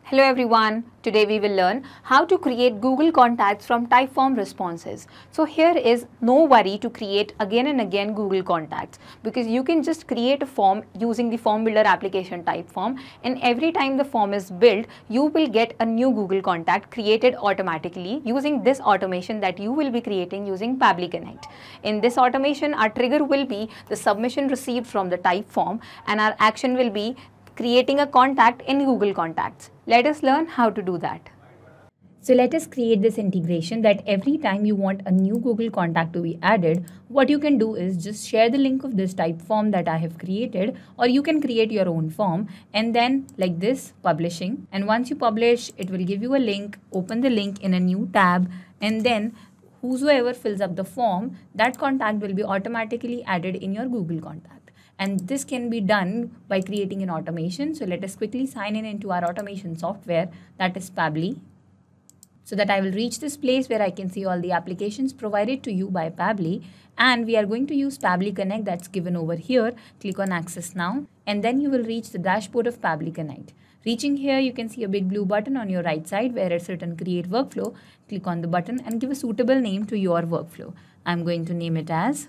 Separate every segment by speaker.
Speaker 1: Hello everyone, today we will learn how to create Google Contacts from Typeform responses. So here is no worry to create again and again Google Contacts because you can just create a form using the form builder application Typeform, and every time the form is built you will get a new Google Contact created automatically using this automation that you will be creating using Pabbly Connect. In this automation our trigger will be the submission received from the Typeform and our action will be creating a contact in Google Contacts. Let us learn how to do that. So let us create this integration that every time you want a new Google contact to be added, what you can do is just share the link of this Typeform that I have created, or you can create your own form and then like this, publishing. And once you publish, it will give you a link, open the link in a new tab, and then whosoever fills up the form, that contact will be automatically added in your Google contact. And this can be done by creating an automation. So let us quickly sign in into our automation software, that is Pabbly, so that I will reach this place where I can see all the applications provided to you by Pabbly. And we are going to use Pabbly Connect, that's given over here. Click on Access Now, and then you will reach the dashboard of Pabbly Connect. Reaching here, you can see a big blue button on your right side where it's written Create Workflow. Click on the button and give a suitable name to your workflow. I'm going to name it as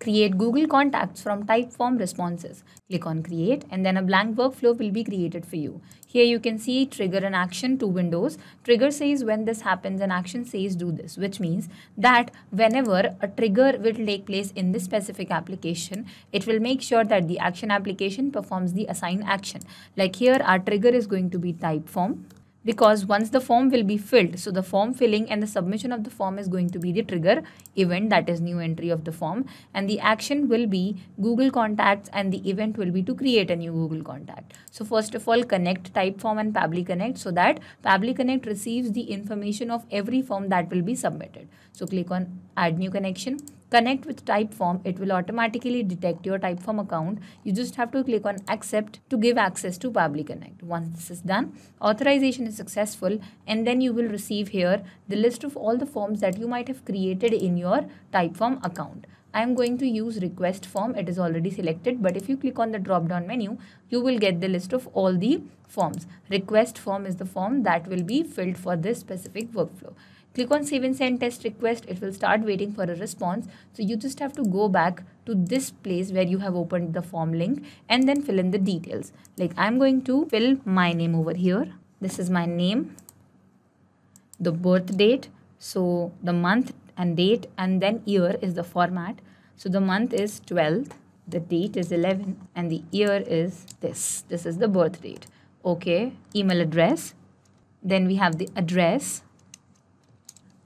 Speaker 1: Create Google Contacts from Typeform responses. Click on Create and then a blank workflow will be created for you. Here you can see trigger and action, two windows. Trigger says when this happens and action says do this, which means that whenever a trigger will take place in this specific application, it will make sure that the action application performs the assigned action. Like here our trigger is going to be Typeform, because once the form will be filled, so the form filling and the submission of the form is going to be the trigger event, that is new entry of the form, and the action will be Google Contacts and the event will be to create a new Google Contact. So first of all, connect Typeform and Pabbly Connect so that Pabbly Connect receives the information of every form that will be submitted. So click on Add New Connection. Connect with Typeform, it will automatically detect your Typeform account. You just have to click on Accept to give access to Pabbly Connect. Once this is done, authorization is successful, and then you will receive here the list of all the forms that you might have created in your Typeform account. I am going to use request form, it is already selected, but if you click on the drop down menu, you will get the list of all the forms. Request form is the form that will be filled for this specific workflow. Click on Save and Send Test Request. It will start waiting for a response. So you just have to go back to this place where you have opened the form link and then fill in the details. Like I'm going to fill my name over here. This is my name, the birth date, so the month and date, and then year is the format. So the month is 12th, the date is 11, and the year is this. This is the birth date. Okay, email address. Then we have the address.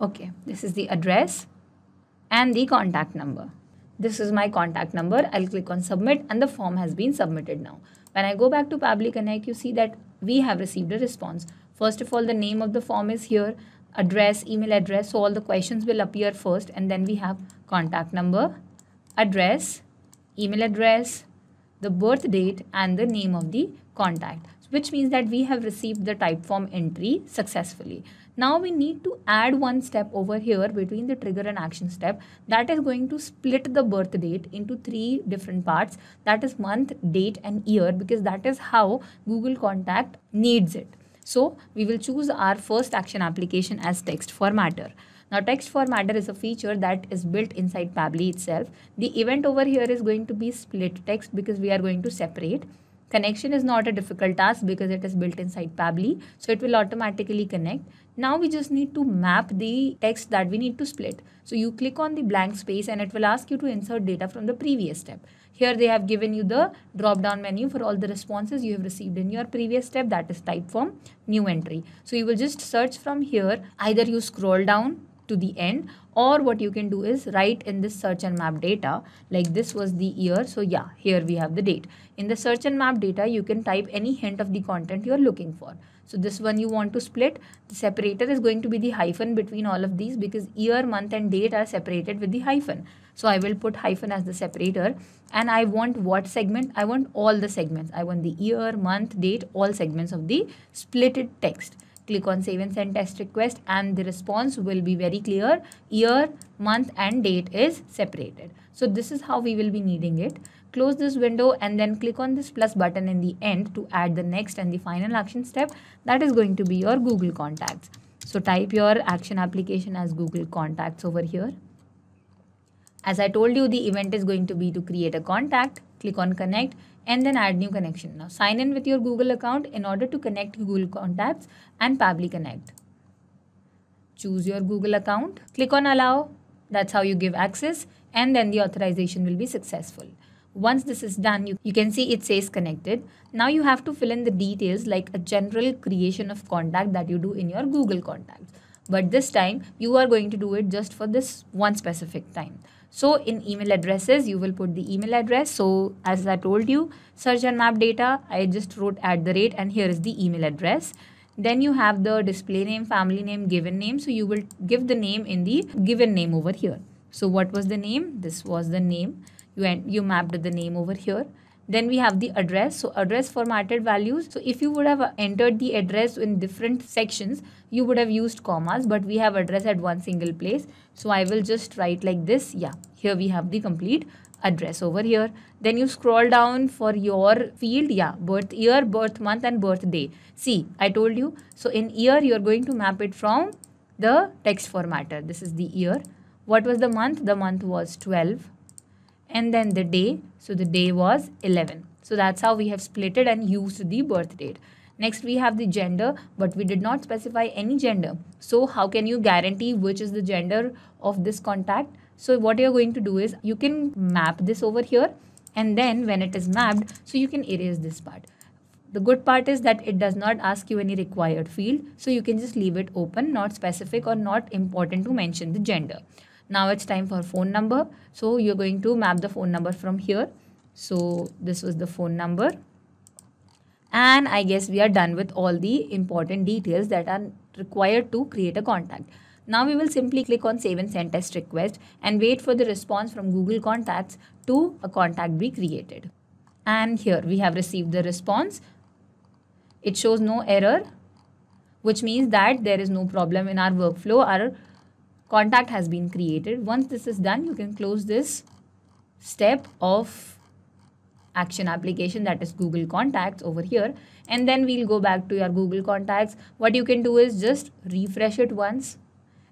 Speaker 1: Okay, this is the address and the contact number. This is my contact number. I'll click on submit and the form has been submitted now. When I go back to Pabbly Connect, you see that we have received a response. First of all, the name of the form is here, address, email address. So all the questions will appear first, and then we have contact number, address, email address, the birth date, and the name of the contact, which means that we have received the Typeform entry successfully. Now we need to add one step over here between the trigger and action step, that is going to split the birth date into three different parts, that is month, date, and year, because that is how Google Contact needs it. So we will choose our first action application as text formatter. Now text formatter is a feature that is built inside Pabbly itself. The event over here is going to be split text because we are going to separate. Connection is not a difficult task because it is built inside Pabbly, so it will automatically connect. Now we just need to map the text that we need to split. So you click on the blank space and it will ask you to insert data from the previous step. Here they have given you the drop down menu for all the responses you have received in your previous step, that is Typeform, new entry. So you will just search from here, either you scroll down to the end, or what you can do is write in this search and map data, like this was the year, so yeah, here we have the date. In the search and map data, you can type any hint of the content you are looking for. So this one you want to split, the separator is going to be the hyphen between all of these because year, month, and date are separated with the hyphen. So I will put hyphen as the separator, and I want what segment? I want all the segments. I want the year, month, date, all segments of the splitted text. click on save and send test request, and the response will be very clear. Year, month and date is separated. So this is how we will be needing it. Close this window and then click on this plus button in the end to add the next and the final action step. That is going to be your Google Contacts. So type your action application as Google Contacts over here. As I told you, the event is going to be to create a contact. Click on connect and then add new connection. Now sign in with your Google account in order to connect Google Contacts and Pabbly Connect. Choose your Google account. Click on allow. That's how you give access, and then the authorization will be successful. Once this is done, you can see it says connected. Now you have to fill in the details like a general creation of contact that you do in your Google Contacts. But this time you are going to do it just for this one specific time. So in email addresses, you will put the email address. So as I told you, search and map data, I just wrote @ and here is the email address. Then you have the display name, family name, given name. So you will give the name in the given name over here. So what was the name? This was the name. You mapped the name over here. Then we have the address. So address formatted values. So if you would have entered the address in different sections, you would have used commas, but we have address at one single place. So I will just write like this. Yeah, here we have the complete address over here. Then you scroll down for your field. Yeah, birth year, birth month and birthday. See, I told you. So in year, you're going to map it from the text formatter. This is the year. What was the month? The month was 12. And then the day, so the day was 11. So that's how we have split it and used the birth date. Next we have the gender, but we did not specify any gender. So how can you guarantee which is the gender of this contact? So what you're going to do is you can map this over here, and then when it is mapped, so you can erase this part. The good part is that it does not ask you any required field. So you can just leave it open, not specific or not important to mention the gender. Now it's time for phone number. So you're going to map the phone number from here. So this was the phone number. And I guess we are done with all the important details that are required to create a contact. Now we will simply click on save and send test request and wait for the response from Google Contacts to a contact be created. And here we have received the response. It shows no error, which means that there is no problem in our workflow. Our contact has been created. Once this is done, you can close this step of action application, that is Google Contacts over here, and then we'll go back to your Google Contacts. What you can do is just refresh it once,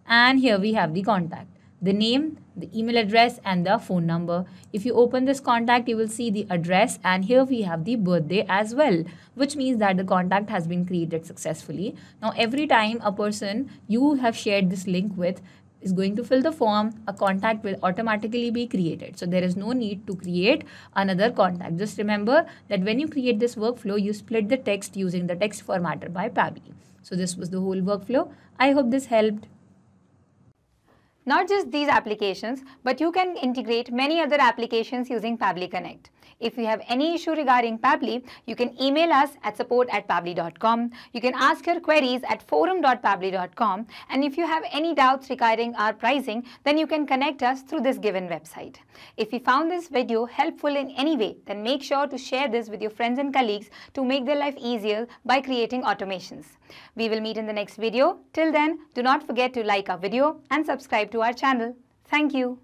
Speaker 1: and here we have the contact, the name, the email address and the phone number. If you open this contact, you will see the address, and here we have the birthday as well, which means that the contact has been created successfully. Now every time a person you have shared this link with is going to fill the form, a contact will automatically be created. So there is no need to create another contact. Just remember that when you create this workflow, you split the text using the text formatter by Pabbly. So this was the whole workflow. I hope this helped.
Speaker 2: Not just these applications, but you can integrate many other applications using Pabbly Connect. If you have any issue regarding Pabbly, you can email us at support@pabbly.com. You can ask your queries at forum.pabbly.com. And if you have any doubts regarding our pricing, then you can connect us through this given website. If you found this video helpful in any way, then make sure to share this with your friends and colleagues to make their life easier by creating automations. We will meet in the next video. Till then, do not forget to like our video and subscribe to our channel. Thank you.